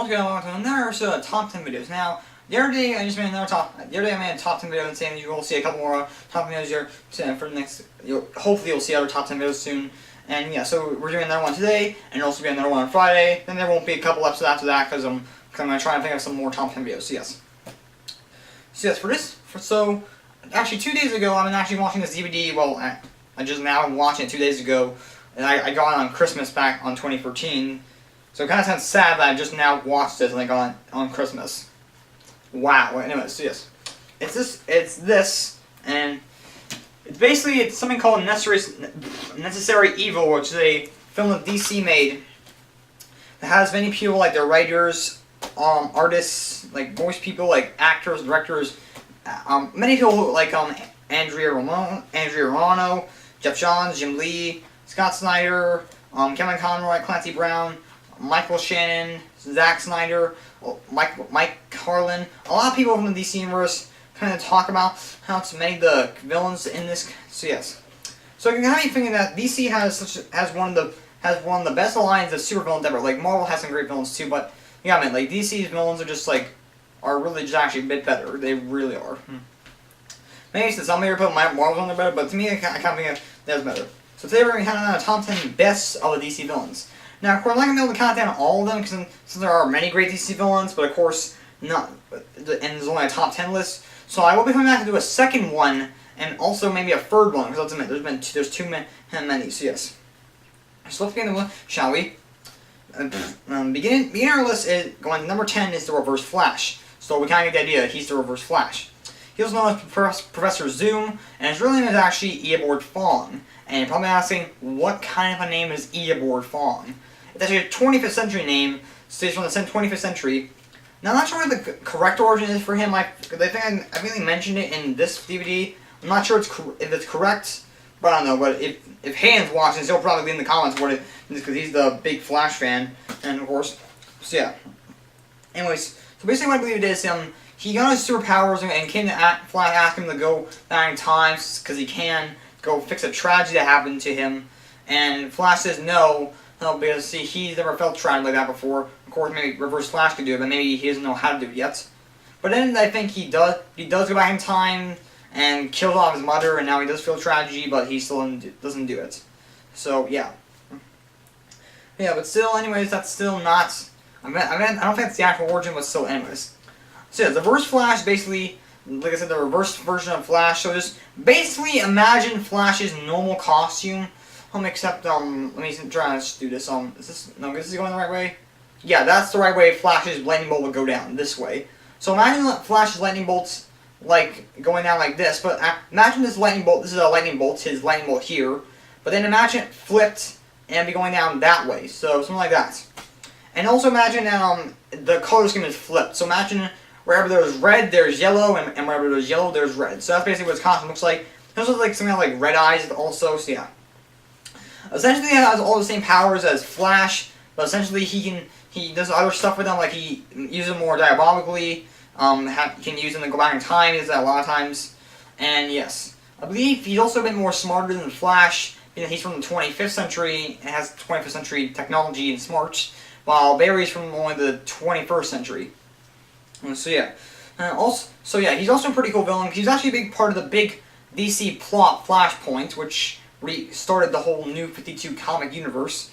welcome to another episode of Top 10 Videos. Now, the other day I made a top 10 video saying that you will see a couple more top 10 videos here for the next, hopefully you'll see other top 10 videos soon. And yeah, so we're doing another one today, and also be another one on Friday. Then there won't be a couple episodes after that, because I'm going to try and think of some more top 10 videos, so yes. So actually 2 days ago, I've been actually watching this DVD, well, I just now watching it 2 days ago, and I got it on Christmas back on 2014. So it kind of sounds sad that I just now watched it and I got it on Christmas. Wow. Anyways, so yes, it's this, and it's something called Necessary Evil, which is a film that DC made. That has many people, like their writers, artists, like voice people, like actors, directors, many people like Andrea Romano, Jeff Johns, Jim Lee, Scott Snyder, Kevin Conroy, Clancy Brown, Michael Shannon, Zack Snyder, Mike Carlin, a lot of people from the DC universe kind of talk about how it's made the villains in this. So yes, so it can have you thinking that DC has one of the best lines of supervillains ever. Like Marvel has some great villains too, but yeah, man, like DC's villains are just are really just actually a bit better. They really are. Maybe some may put Marvel's on there better, but to me, I kind of think that's better. So today we're going to count down the top 10 best of the DC villains. Now, of course, I'm not going to be able to count down all of them, since there are many great DC villains, but of course, not, and there's only a top 10 list. So I will be coming back to do a second one, and also maybe a third one, because let's admit, there's too many, so yes. So let's begin the one, shall we? Beginning our list is, going to number 10 is the Reverse Flash. So we kind of get the idea, he's the Reverse Flash. He was known as Professor Zoom, and his real name is actually Eobard Fong. And you're probably asking, what kind of a name is Eobard Fong? It's actually a 25th century name, states from the 25th century. Now, I'm not sure what the correct origin is for him. I think I really mentioned it in this DVD. I'm not sure if it's correct, but I don't know. But if Hayden's watching, he'll probably leave in the comments what it is, because he's the big Flash fan, and of course, so yeah. Anyways, so basically what I believe it is, he got his superpowers and came to Flash, ask him to go back in time because he can go fix a tragedy that happened to him, and Flash says no, because see, he's never felt tragedy like that before. Of course, maybe Reverse Flash could do it, but maybe he doesn't know how to do it yet. But then I think he does go back in time and kills off his mother, and now he does feel tragedy, but he still doesn't do it. So yeah, but still, anyways, that's still not. I don't think it's the actual origin, but still, anyways. So yeah, the Reverse Flash, basically, like I said, the reverse version of Flash. So just basically imagine Flash's normal costume. Except, let me try to do this. Is this going the right way? Yeah, that's the right way Flash's lightning bolt would go down, this way. So imagine Flash's lightning bolts, going down like this, but imagine this lightning bolt, this is a lightning bolt, his lightning bolt here, but then imagine it flipped and be going down that way, so something like that. And also imagine that, the color scheme is flipped, so imagine wherever there's red, there's yellow, and wherever there's yellow, there's red. So that's basically what his costume looks like. He also has something like red eyes also, so yeah. Essentially, he has all the same powers as Flash, but essentially he does other stuff with them, like he uses them more diabolically. He can use them to go back in time. He does that a lot of times. And yes, I believe he's also a bit more smarter than Flash. He's from the 25th century and has 25th century technology and smarts, while Barry's from only the 21st century. So yeah, he's also a pretty cool villain. He's actually a big part of the big DC plot Flashpoint, which restarted the whole New 52 comic universe.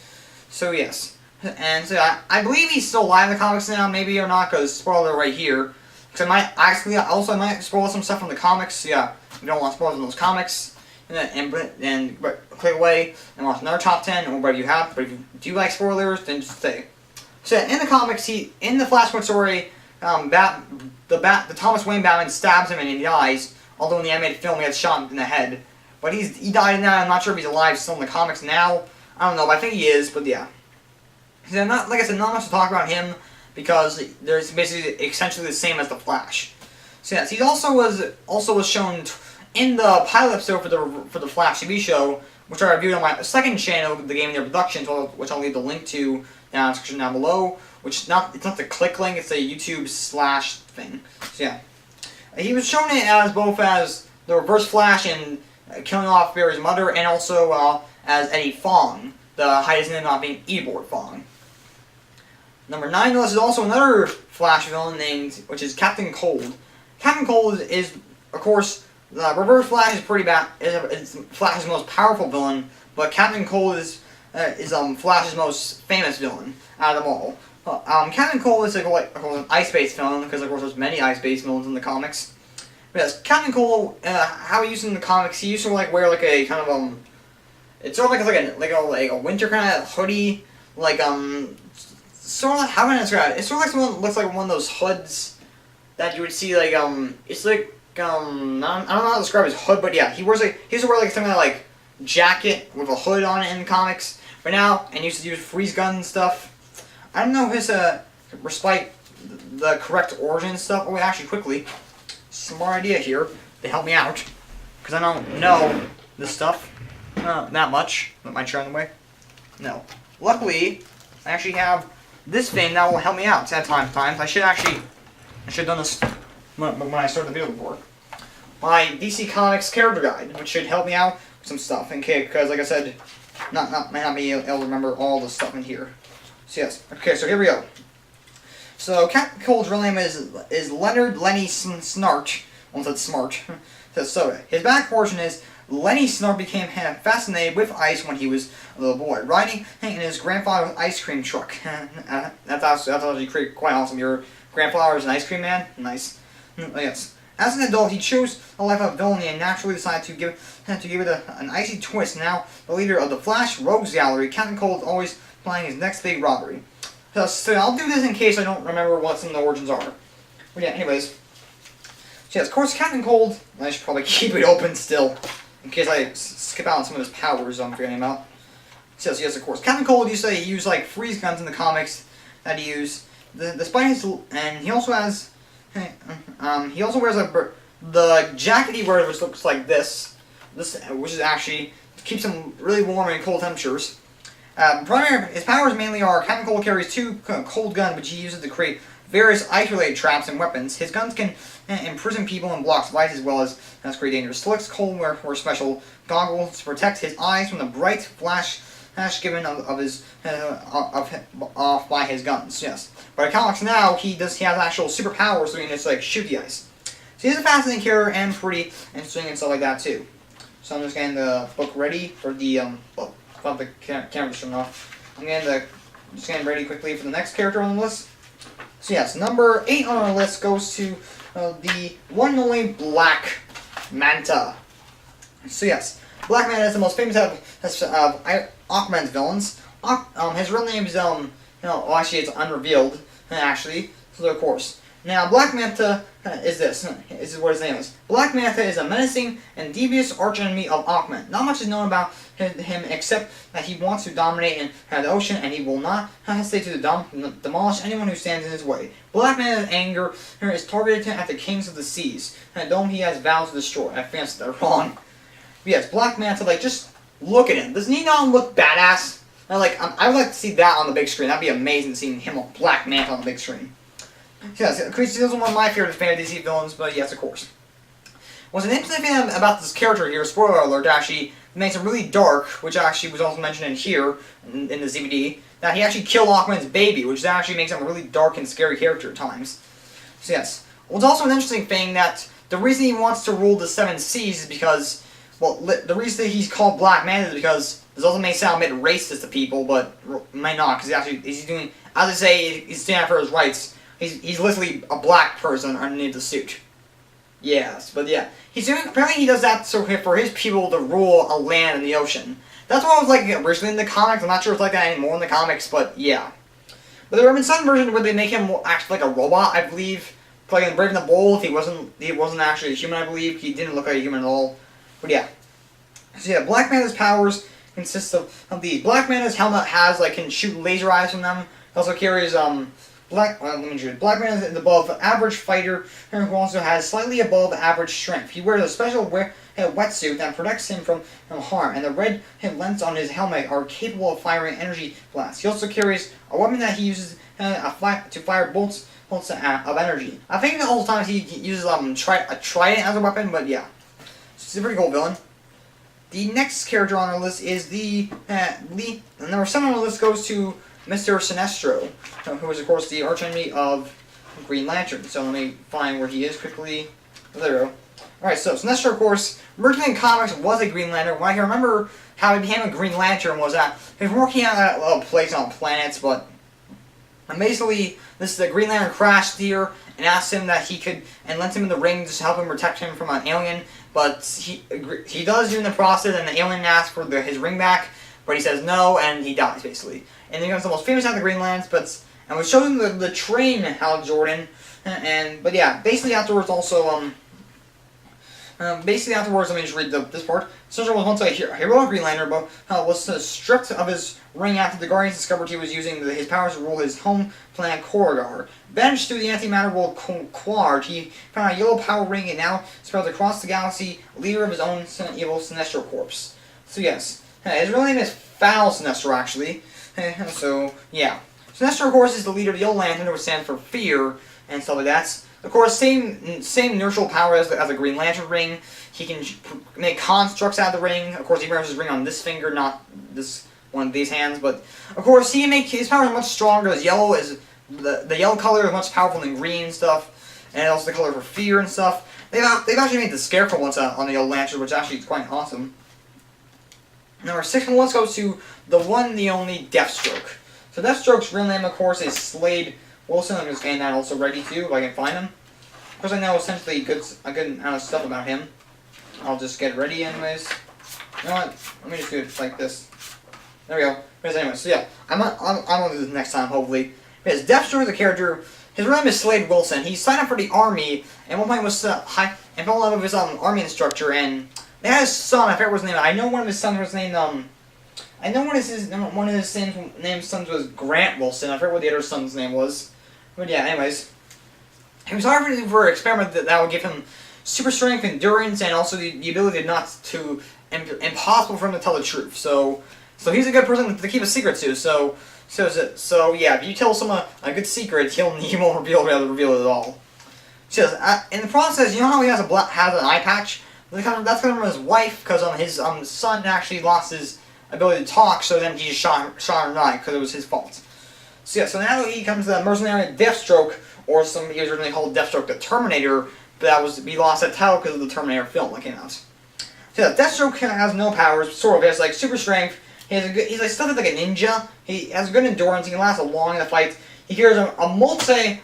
So yes, and so I believe he's still alive in the comics now, maybe or not, because spoiler right here. Because I might spoil some stuff from the comics. So yeah, we don't want spoilers from those comics. But click away and watch another top 10 or whatever you have. But if you do like spoilers, then just stay. So in the comics, in the Flashpoint story, the Thomas Wayne Batman stabs him and he dies. Although in the animated film he gets shot in the head. But he died now. I'm not sure if he's alive still in the comics now. I don't know, but I think he is. But yeah, so like I said, not much to talk about him because there's basically essentially the same as the Flash. So yes, he also was shown in the pilot episode for the Flash TV show, which I reviewed on my second channel, the Game Their Productions, which I'll leave the link to down in the description down below. It's not the click link; it's a YouTube / thing. So yeah, he was shown it as both as the Reverse Flash and killing off Barry's mother, and also as Eddie Fong, the his name not being Eobard Fong. Number 9 on the list is also another Flash villain named, which is Captain Cold. Captain Cold is of course, Reverse Flash is pretty bad. It's Flash's most powerful villain, but Captain Cold is Flash's most famous villain out of them all. Captain Cold is like an ice-based villain because of course there's many ice-based villains in the comics. But yes, Captain Cold, how he used in the comics, he used to like wear like a kind of it's sort of like a winter kind of hoodie, like sort of like, how can I describe it? It's sort of like someone looks like one of those hoods that you would see like it's like I don't know how to describe his hood, but yeah, he used to wear like some kind of like jacket with a hood on it in comics. But now, and he used to use freeze gun and stuff. I don't know his despite the correct origin stuff. Oh, wait, actually, quickly, smart idea here to help me out because I don't know this stuff that much. Put my chair in the way. No, luckily, I actually have this thing that will help me out at times. I should have done this when I started the video before. My DC Comics character guide, which should help me out with some stuff. Because like I said, might not be able to remember all the stuff in here. So yes, okay, so here we go. So Captain Cold's real name is Leonard Lenny Snart. Almost said smart. So his back portion is Lenny Snart became fascinated with ice when he was a little boy, riding in his grandfather's ice cream truck. That's actually quite awesome. Your grandfather is an ice cream man? Nice. Yes. As an adult, he chose a life of villainy and naturally decided to give it an icy twist. Now, the leader of the Flash Rogues Gallery, Captain Cold is always planning his next big robbery. So I'll do this in case I don't remember what some of the origins are. But yeah, anyways. So yes, of course, Captain Cold, I should probably keep it open still, in case I skip out on some of his powers I'm forgetting about. So yes, of course, Captain Cold used to say he used like freeze guns in the comics that he used. Despite his, and he also has, he also wears the jacket he wears, which looks like this, which is actually keeps him really warm in cold temperatures. His powers mainly are Captain Cold carries two cold guns, which he uses to create various ice-related traps and weapons. His guns can imprison people and block light as well as create dangerous slicks. Cold wears special goggles to protect his eyes from the bright flash given off by his guns. Yes, but in comics now he has actual superpowers, so he can just like shoot the ice. So he's a fascinating character and pretty interesting and stuff like that too. So I'm just getting the book ready for the book. If the camera's turned off, I'm just getting ready quickly for the next character on the list. So yes, number 8 on our list goes to the one and only Black Manta. So yes, Black Manta is the most famous of Aquaman's villains. His real name is actually it's unrevealed actually. So of course, now Black Manta is this. This is what his name is. Black Manta is a menacing and devious archenemy of Aquaman. Not much is known about him except that he wants to dominate the ocean, and he will not hesitate to demolish anyone who stands in his way. Black Manta's anger is targeted at the kings of the seas, and whom he has vowed to destroy. I fancy that wrong. But yes, Black Manta, like, just look at him. Doesn't he not look badass? I would like to see that on the big screen. That'd be amazing, seeing him on Black Manta on the big screen. Yes, Chris is one of my favorite DC villains, but yes, of course. What's an interesting thing about this character here, spoiler alert, actually makes him really dark, which actually was also mentioned in here, in the DVD, that he actually killed Aquaman's baby, which actually makes him a really dark and scary character at times. So yes. What's also an interesting thing that the reason he wants to rule the 7 seas is because, well, the reason that he's called Black Manta is because, this also may sound a bit racist to people, but may not, because he's doing, as I say, he's standing up for his rights. He's literally a black person underneath the suit. Yes, but yeah. Apparently he does that so for his people to rule a land in the ocean. That's what it was like originally in the comics. I'm not sure if it's like that anymore in the comics, but yeah. But there have been some versions where they make him act like a robot, I believe. Like in Brave and the Bold, he wasn't actually a human, I believe. He didn't look like a human at all. But yeah. So yeah, Black Manta's powers consist of these. Black Manta's helmet can shoot laser eyes from them. He also carries Black Manta is above average fighter who also has slightly above average strength. He wears a special wetsuit that protects him from harm, and the red lens on his helmet are capable of firing energy blasts. He also carries a weapon that he uses to fire bolts of energy. I think the whole time he uses a trident as a weapon, but yeah. It's a pretty cool villain. The next character on our list is the number 7 on the list goes to Mr. Sinestro, who is, of course, the archenemy of Green Lantern. So let me find where he is quickly. There we go. Alright, so Sinestro, of course, originally in comics was a Green Lantern. What I can remember how he became a Green Lantern was that he was working at a place on planets, but basically, this is the Green Lantern crashed here and asked him that he could, and lent him in the ring to help him protect him from an alien, but he does during the process, and the alien asks for his ring back, but he says no, and he dies, basically. And he becomes the most famous out of the Green Lanterns, and we showed him the train, Hal Jordan, but yeah, basically afterwards also, let me just read this part. Sinestro was once a heroic Green Lantern, but was stripped of his ring after the Guardians discovered he was using his powers to rule his home planet Corridor. Banished through the antimatter world Quard, he found a yellow power ring and now spreads across the galaxy, leader of his own evil Sinestro Corps. So yes, his real name is Foul Sinestro, actually. So yeah, Sinestro, of course, is the leader of the Yellow Lantern, which stands for fear and stuff like that. Of course, same neutral power as a Green Lantern ring. He can make constructs out of the ring. Of course, he wears his ring on this finger, not this one of these hands. But of course, he can make his power much stronger. As yellow is the yellow color is much powerful than green stuff, and also the color for fear and stuff. They've actually made the Scarecrow once on the Yellow Lantern, which actually is quite awesome. Number 6 on the list goes to the one, the only Deathstroke. So Deathstroke's real name, of course, is Slade Wilson. I'm just getting that also ready too, if I can find him. Of course, I know essentially a good amount of stuff about him. I'll just get it ready anyways. You know what? Let me just do it like this. There we go. But anyway, so yeah, I'm gonna do this next time, hopefully. Because Deathstroke is a character. His real name is Slade Wilson. He signed up for the army, and one point was high and fell in love with his army instructor, and they had his son. I forget what his name. I know one of his sons was named I know one of his sons was Grant Wilson. I forget what the other son's name was. But yeah, anyways. He was hired for an experiment that would give him super strength, endurance, and also the ability impossible for him to tell the truth. So he's a good person to keep a secret to. So yeah, if you tell someone a good secret, he won't be able to reveal it at all. So in the process, you know how he has an eye patch? That's coming from his wife, because his son actually lost his ability to talk, so then he just shot an eye, because it was his fault. So yeah, so now he comes to the mercenary Deathstroke, or he was originally called Deathstroke the Terminator, but he lost that title because of the Terminator film that came out. So yeah, Deathstroke has no powers, sort of. He has like super strength. He's like stuff like a ninja. He has good endurance. He can last long in the fight. He carries what's the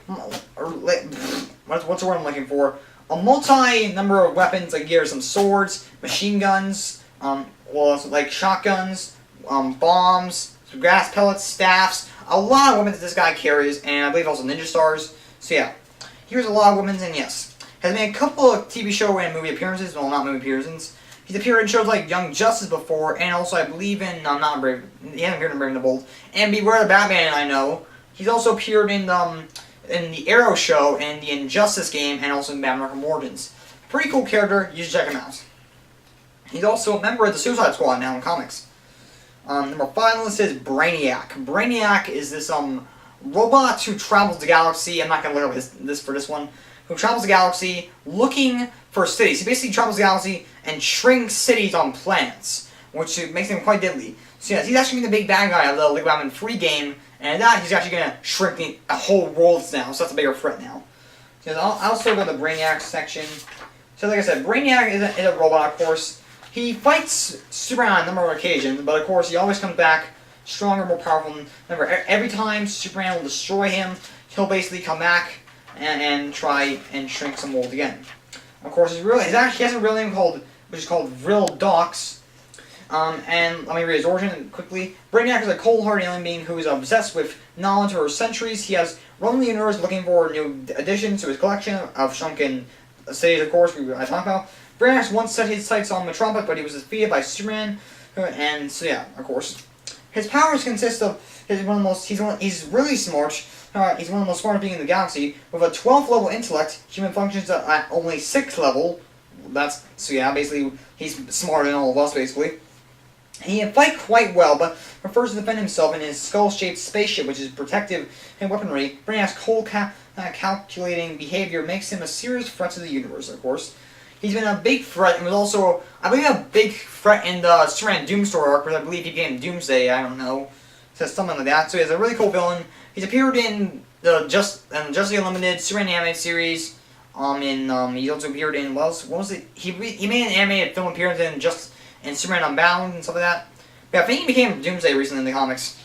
word I'm looking for? A multi number of weapons. Like he carries some swords, machine guns, like shotguns, bombs, gas pellets, staffs. A lot of weapons this guy carries, and I believe also ninja stars. So yeah, here's a lot of weapons, and yes, has made a couple of TV show and movie appearances. Well, not movie appearances. He's appeared in shows like Young Justice before, and also I believe in not Brave. He hasn't appeared in Brave and the Bold, and Beware the Batman. I know he's also appeared in the Arrow show and the Injustice game, and also in Batman Arkham Origins. Pretty cool character. You should check him out. He's also a member of the Suicide Squad now in comics. Number 5 on the list is Brainiac. Brainiac is this robot who travels the galaxy. I'm not going to look up this for this one. Who travels the galaxy looking for cities. He basically travels the galaxy and shrinks cities on planets, which makes him quite deadly. So yes, he's actually the big bad guy of the League of Batman free game, and that he's actually going to shrink a whole world now, so that's a bigger threat now. So I'll still go to the Brainiac section. So like I said, Brainiac is a robot, of course. He fights Superman on a number of occasions, but of course he always comes back stronger, more powerful. Remember, every time Superman will destroy him, he'll basically come back and try and shrink some world again. Of course, he has a real name which is called Vril Dox. And let me read his origin quickly. Brainiac is a cold-hearted alien being who is obsessed with knowledge for centuries. He has roamed the universe looking for new additions to his collection of shrunken cities, of course, I talked about. Brainiac once set his sights on Metropolis, but he was defeated by Superman. And so yeah, of course. His powers consist of he's really smart. He's one of the most smart beings in the galaxy. With a 12th level intellect, human functions at only 6th level. So yeah, basically he's smarter than all of us, basically. He can fight quite well, but prefers to defend himself in his skull-shaped spaceship, which is protective and weaponry. Brainiac's cold, calculating behavior makes him a serious threat to the universe, of course. He's been a big threat, and was also, I believe, a big threat in the Superman Doomsday arc, where I believe he became Doomsday, I don't know. So something like that. So he's a really cool villain. He's appeared in the Justly Unlimited Superman animated series. He also appeared in what was it? He made an animated film appearance in Superman Unbound and stuff like that. But yeah, I think he became Doomsday recently in the comics.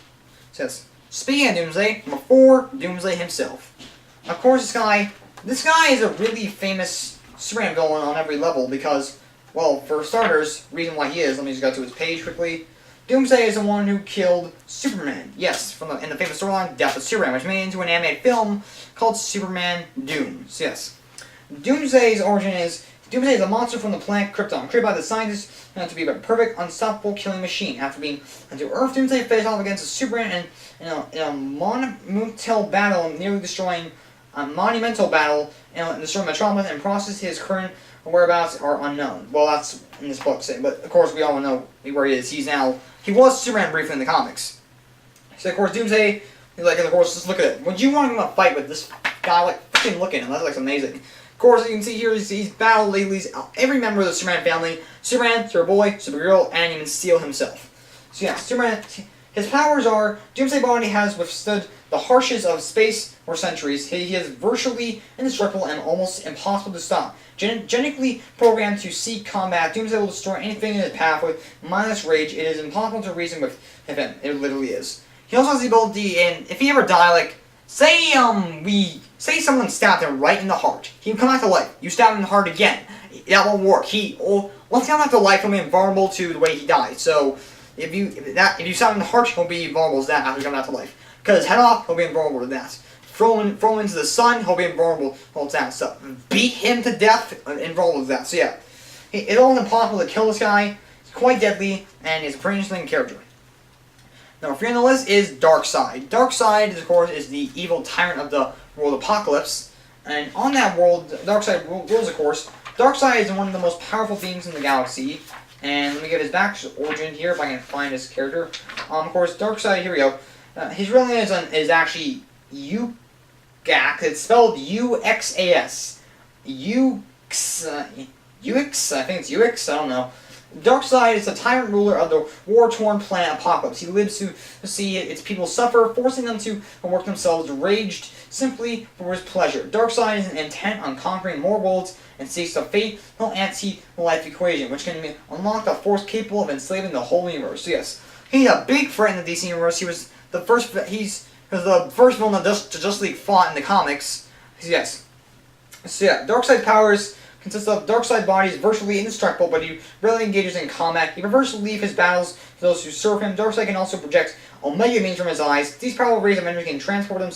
So yes. Speaking of Doomsday, number 4, Doomsday himself. Of course, this guy is a really famous Superman villain on every level because, well, for starters, reason why he is. Let me just go to his page quickly. Doomsday is the one who killed Superman. Yes, in the famous storyline Death of Superman, which made into an animated film called Superman Doom. So yes. Doomsday's origin is Doomsday is a monster from the planet Krypton, created by the scientists to be a perfect, unstoppable killing machine. After being to Earth, Doomsday faced off against a Superman in a monumental battle, nearly destroying destroying Metropolis, and process his current whereabouts are unknown. Well, that's in this book, but of course we all know where he is. He was Superman briefly in the comics. So of course Doomsday, of course, just look at it. Would you want him to fight with this guy? Freaking look at him. That looks amazing. Of course, you can see here he's battled lately every member of the Superman family: Superman, Superboy, Supergirl, and even Steel himself. So yeah, Superman. His powers are Doomsday body has withstood the harshest of space for centuries. He is virtually indestructible and almost impossible to stop. Genetically programmed to seek combat, Doomsday will destroy anything in his path with mindless rage. It is impossible to reason with him. It literally is. He also has the ability, and if he ever die, say someone stabbed him right in the heart, he will come back to life. You stab him in the heart again, that won't work. Once he comes back to life, he'll be invulnerable to the way he died. So if you stab him in the heart, he'll be invulnerable to that after he comes back to life. Cut his head off, he'll be invulnerable to that. Throw him into the sun, he'll be invulnerable to that stuff. Beat him to death, invulnerable to that. So yeah, it's almost impossible to kill this guy. He's quite deadly, and he's a pretty interesting character. Number 3 on the list is Darkseid. Darkseid, of course, is the evil tyrant of the world Apocalypse. And on that world, Darkseid rules, of course. Darkseid is one of the most powerful beings in the galaxy. And let me get his back origin here, if I can find his character. Of course, Darkseid, here we go. His real name is actually Uxas. It's spelled U-X-A-S. Ux, I think it's Ux, I don't know. Darkseid is the tyrant ruler of the war-torn planet Apocalypse. He lives to see its people suffer, forcing them to work themselves, raged simply for his pleasure. Darkseid is intent on conquering more worlds and seeks the fatal anti-life equation, which can unlock a force capable of enslaving the whole universe. So yes, he's a big threat in the DC universe. He was the first villain that Justice League fought in the comics. So yes. So yeah, Darkseid's powers consists of Darkseid body is virtually indestructible, but he rarely engages in combat. He prefers to leave his battles to those who serve him. Darkseid can also project Omega beams from his eyes. These powerful rays of energy can transport them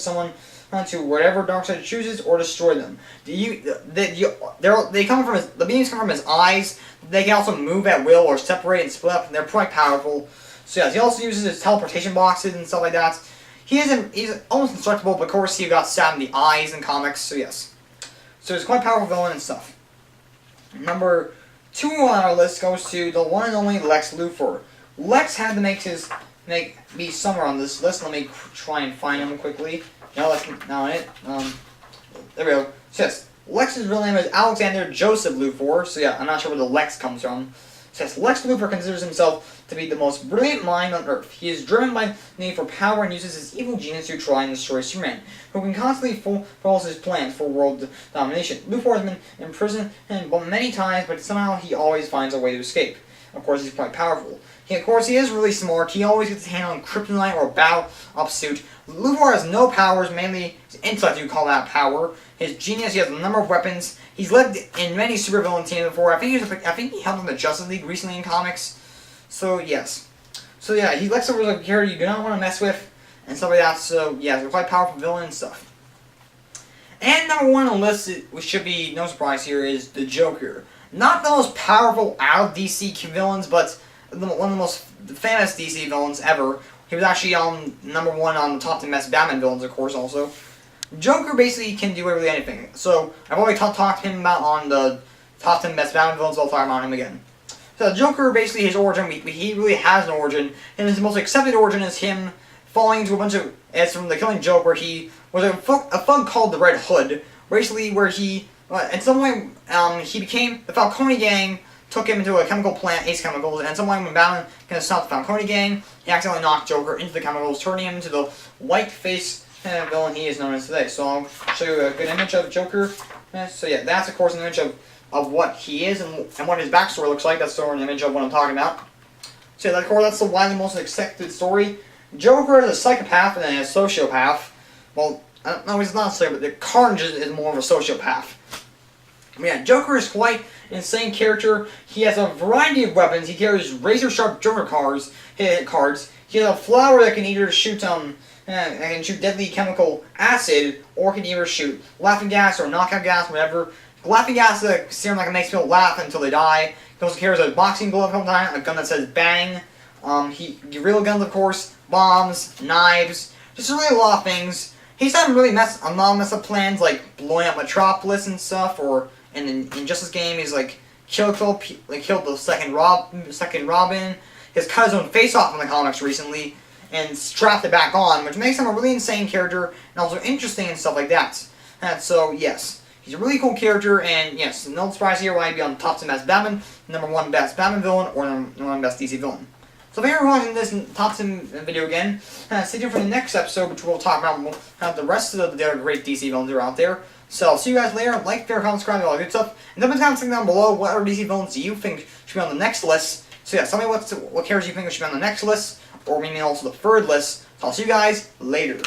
to wherever Darkseid chooses or destroy them. They come from the beams come from his eyes. They can also move at will or separate and split up. And they're quite powerful. So yes, he also uses his teleportation boxes and stuff like that. He's almost indestructible, but of course he got stabbed in the eyes in comics. So yes, so he's quite powerful villain and stuff. Number 2 on our list goes to the one and only Lex Luthor. Lex had to be somewhere on this list. Let me try and find him quickly. No, that's not it. There we go. So yes, Lex's real name is Alexander Joseph Luthor. So yeah, I'm not sure where the Lex comes from. So yes, Lex Luthor considers himself to be the most brilliant mind on Earth. He is driven by the need for power and uses his evil genius to try and destroy Superman, who can constantly follow his plans for world domination. Luthor has been imprisoned many times, but somehow he always finds a way to escape. Of course, he's quite powerful. He is really smart. He always gets his hand on kryptonite or battle-up suit. Luthor has no powers, mainly his intellect, you call that power. His genius, he has a number of weapons. He's led in many supervillain teams before. I think he helped in the Justice League recently in comics. So, yes. So, yeah, Lex Luthor is a character you do not want to mess with, and stuff like that. So, yeah, he's a quite powerful villain and stuff. And number 1 on the list, which should be no surprise here, is the Joker. Not the most powerful out of DC villains, but one of the most famous DC villains ever. He was actually number 1 on the top 10 best Batman villains, of course, also. Joker basically can do really anything. So, I've already talked to him about on the top 10 best Batman villains, so I'll talk about him again. So, Joker, basically, his origin, he really has an origin, and his most accepted origin is him falling into a bunch of, as from the Killing Joke, where he was a thug called the Red Hood, basically where he, in some way, he became, the Falcone gang took him into a chemical plant, Ace Chemicals, and someone when Batman kind of stopped the Falcone gang, he accidentally knocked Joker into the chemicals, turning him into the white-faced villain he is known as today. So I'll show you a good image of Joker. So yeah, that's of course an image of what he is and what his backstory looks like. That's sort of an image of what I'm talking about. So yeah, of course, that's the widely most accepted story. Joker is a psychopath and a sociopath. Well, no, he's not a psychopath, but the Carnage is more of a sociopath. But yeah, Joker is quite an insane character. He has a variety of weapons. He carries razor-sharp Joker cards. He has a flower that can either shoot deadly chemical acid, or can either shoot laughing gas or knockout gas, whatever. Laughing gas is a serum that makes people laugh until they die. He also carries a boxing glove sometimes, a gun that says bang. Real guns, of course, bombs, knives, just really a lot of things. He's not really mess up plans like blowing up Metropolis and stuff, or in the Injustice game, he's like killed the second Robin. He's cut his own face off in the comics recently and strapped it back on, which makes him a really insane character and also interesting and stuff like that. And so yes, he's a really cool character, and yes, no surprise here why he'd be on top 10 best Batman, #1 best Batman villain, or #1 best DC villain. So if you're watching this top 10 video again, stay tuned for the next episode, which we'll talk about the rest of the other great DC villains that are out there. So, see you guys later. Like, favorite, comment, subscribe, all that good stuff. And then comment down below what other DC villains do you think should be on the next list. So yeah, tell me what characters you think should be on the next list, or maybe also the third list. So I'll see you guys later.